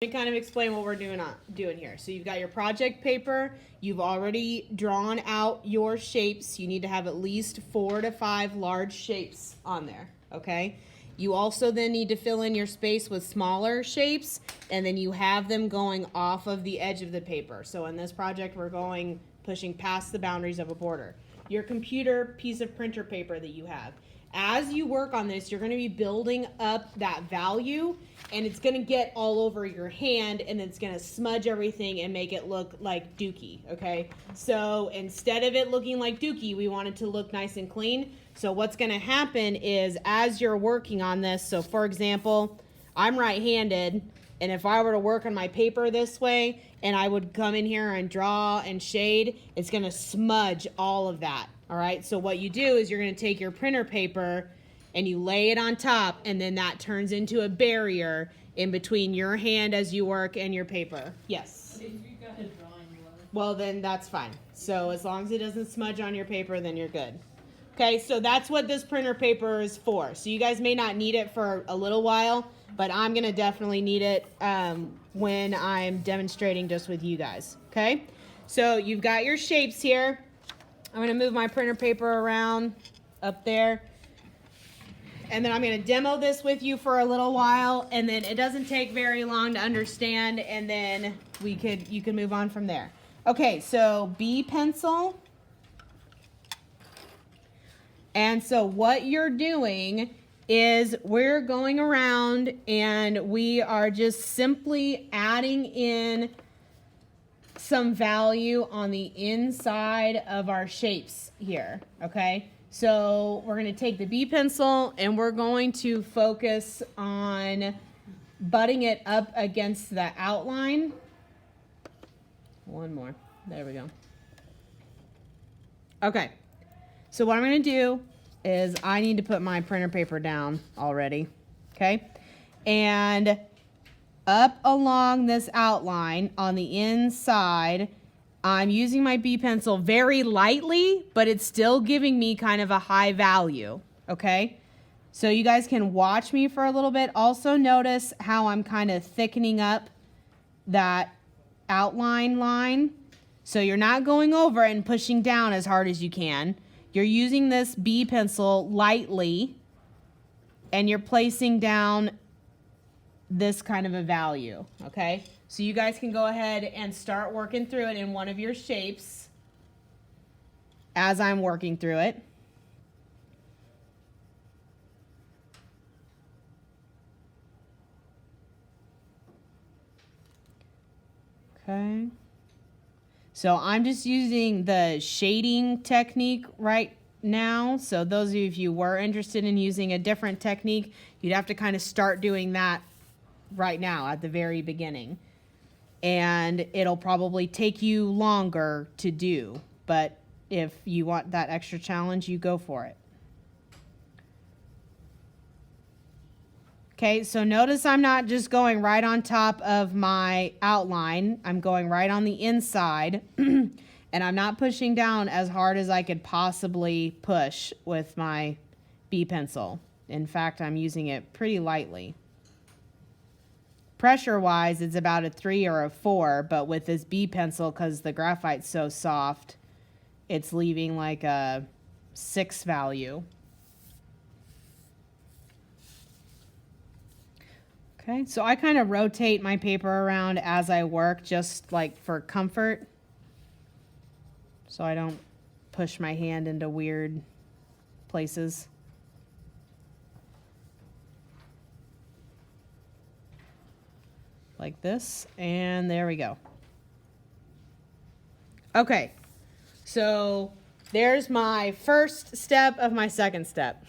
Let me kind of explain what we're doing here. So you've got your project paper. You've already drawn out your shapes. You need to have at least 4 to 5 large shapes on there, okay? You also then need to fill in your space with smaller shapes, and then you have them going off of the edge of the paper. So in this project, we're pushing past the boundaries of a border. Your computer piece of printer paper that you have. As you work on this, you're going to be building up that value, and it's going to get all over your hand, and it's going to smudge everything and make it look like dookie, okay? So instead of it looking like dookie, we want it to look nice and clean. So what's going to happen is as you're working on this, so for example, I'm right-handed, and if I were to work on my paper this way, and I would come in here and draw and shade, it's going to smudge all of that. All right, so what you do is you're going to take your printer paper and you lay it on top, and then that turns into a barrier in between your hand as you work and your paper. Yes? If you got a drawing load. Well, then that's fine. So as long as it doesn't smudge on your paper, then you're good. Okay, so that's what this printer paper is for. So you guys may not need it for a little while, but I'm going to definitely need it when I'm demonstrating just with you guys. Okay, so you've got your shapes here. I'm going to move my printer paper around up there. And then I'm going to demo this with you for a little while, and then it doesn't take very long to understand, and then you can move on from there. Okay, so B pencil. And so what you're doing is we're going around and we are just simply adding in some value on the inside of our shapes here, okay? So we're going to take the B pencil and we're going to focus on butting it up against the outline. One more. There we go. Okay. So what I'm going to do is I need to put my printer paper down already, okay? And up along this outline on the inside, I'm using my B pencil very lightly, but it's still giving me kind of a high value, okay? So you guys can watch me for a little bit. Also notice how I'm kind of thickening up that outline line. So you're not going over and pushing down as hard as you can. You're using this B pencil lightly, and you're placing down this kind of a value, okay? So you guys can go ahead and start working through it in one of your shapes as I'm working through it. Okay. So I'm just using the shading technique right now. So those of you, if you were interested in using a different technique, you'd have to kind of start doing that right now at the very beginning. And it'll probably take you longer to do. But if you want that extra challenge, you go for it. Okay, so notice I'm not just going right on top of my outline. I'm going right on the inside, and I'm not pushing down as hard as I could possibly push with my B pencil. In fact, I'm using it pretty lightly. Pressure-wise, it's about a 3 or a 4, but with this B pencil, because the graphite's so soft, it's leaving like a 6 value. Okay, so I kind of rotate my paper around as I work, just like for comfort, so I don't push my hand into weird places. Like this, and there we go. Okay, so there's my first step of my second step.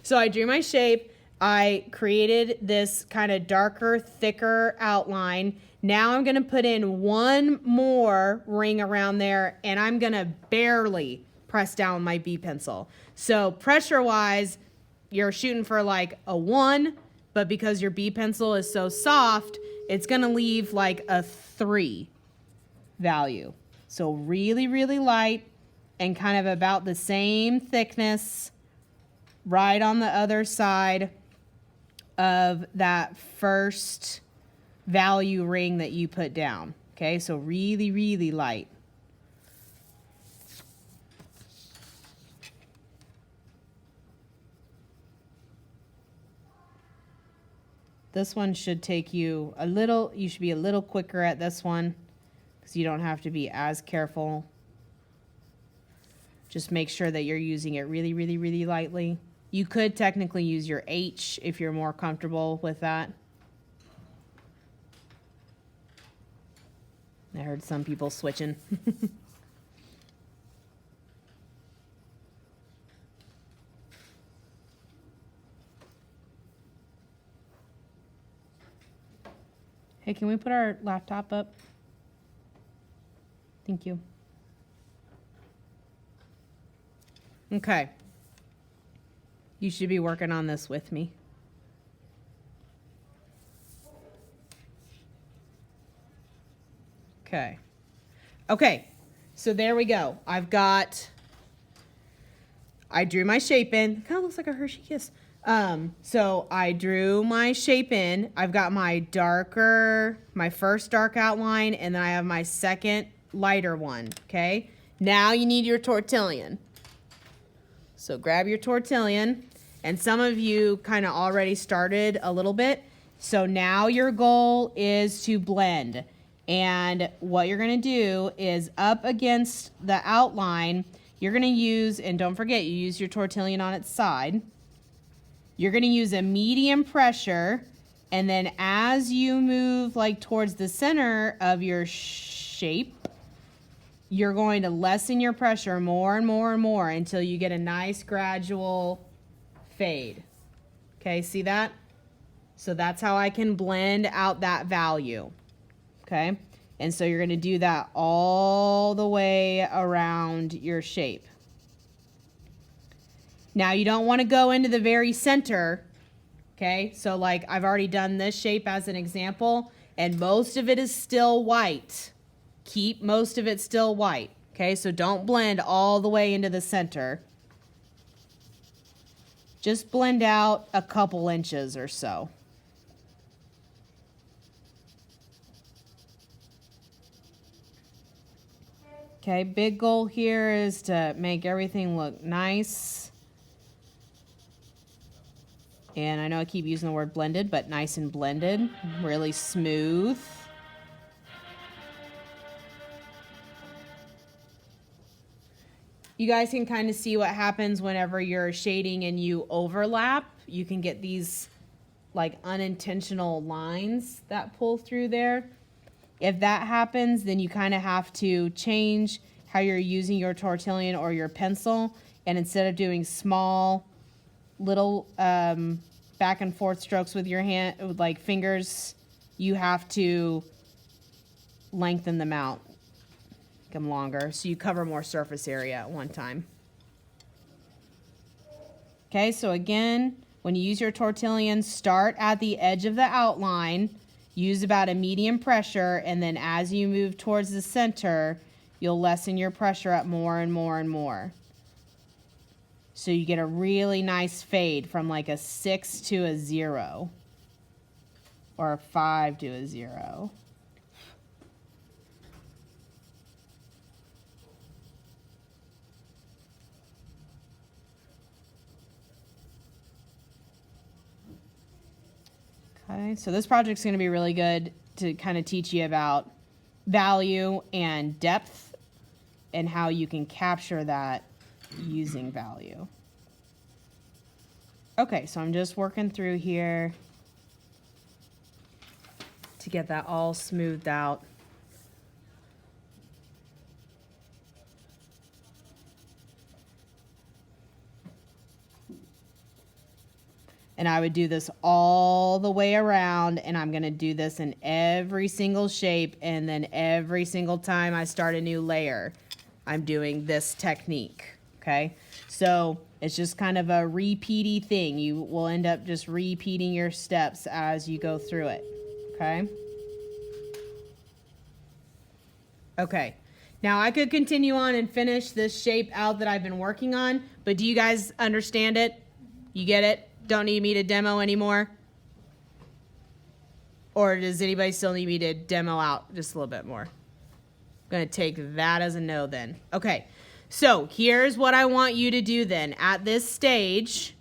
So I drew my shape. I created this kind of darker, thicker outline. Now I'm going to put in one more ring around there, and I'm going to barely press down my B pencil. So pressure-wise, you're shooting for like a 1, but because your B pencil is so soft, it's going to leave like a 3 value. So really, really light and kind of about the same thickness right on the other side of that first value ring that you put down. Okay, so really, really light. This one should take you a little, you should be a little quicker at this one because you don't have to be as careful. Just make sure that you're using it really, really, really lightly. You could technically use your H if you're more comfortable with that. I heard some people switching. Hey, can we put our laptop up? Thank you. Okay. You should be working on this with me. Okay. Okay. So there we go. I drew my shape in. Kind of looks like a Hershey Kiss. So I drew my shape in. I've got my first dark outline, and then I have my second lighter one, okay? Now you need your tortillon. So grab your tortillon, and some of you kind of already started a little bit. So now your goal is to blend. And what you're gonna do is up against the outline, you're gonna use, and don't forget, you use your tortillon on its side. You're gonna use a medium pressure, and then as you move like towards the center of your shape, you're going to lessen your pressure more and more and more until you get a nice gradual fade. Okay, see that? So that's how I can blend out that value. Okay, and so you're gonna do that all the way around your shape. Now you don't want to go into the very center, okay? So like I've already done this shape as an example, and most of it is still white. Keep most of it still white, okay? So don't blend all the way into the center. Just blend out a couple inches or so. Okay, big goal here is to make everything look nice. And I know I keep using the word blended, but nice and blended, really smooth. You guys can kind of see what happens whenever you're shading and you overlap. You can get these like unintentional lines that pull through there. If that happens, then you kind of have to change how you're using your tortillon or your pencil. And instead of doing small little back and forth strokes with your hand, with like fingers, you have to lengthen them out, make them longer, so you cover more surface area at one time. Okay, so again, when you use your tortillon, start at the edge of the outline, use about a medium pressure, and then as you move towards the center, you'll lessen your pressure up more and more and more. So you get a really nice fade from like a 6 to a 0 or a 5 to a 0. Okay, so this project's going to be really good to kind of teach you about value and depth and how you can capture that using value. Okay, so I'm just working through here to get that all smoothed out. And I would do this all the way around, and I'm gonna do this in every single shape, and then every single time I start a new layer, I'm doing this technique, okay? So it's just kind of a repeaty thing. You will end up just repeating your steps as you go through it, okay? Okay, now I could continue on and finish this shape out that I've been working on, but do you guys understand it? You get it? Don't need me to demo anymore? Or does anybody still need me to demo out just a little bit more? I'm going to take that as a no then. Okay, so here's what I want you to do then. At this stage,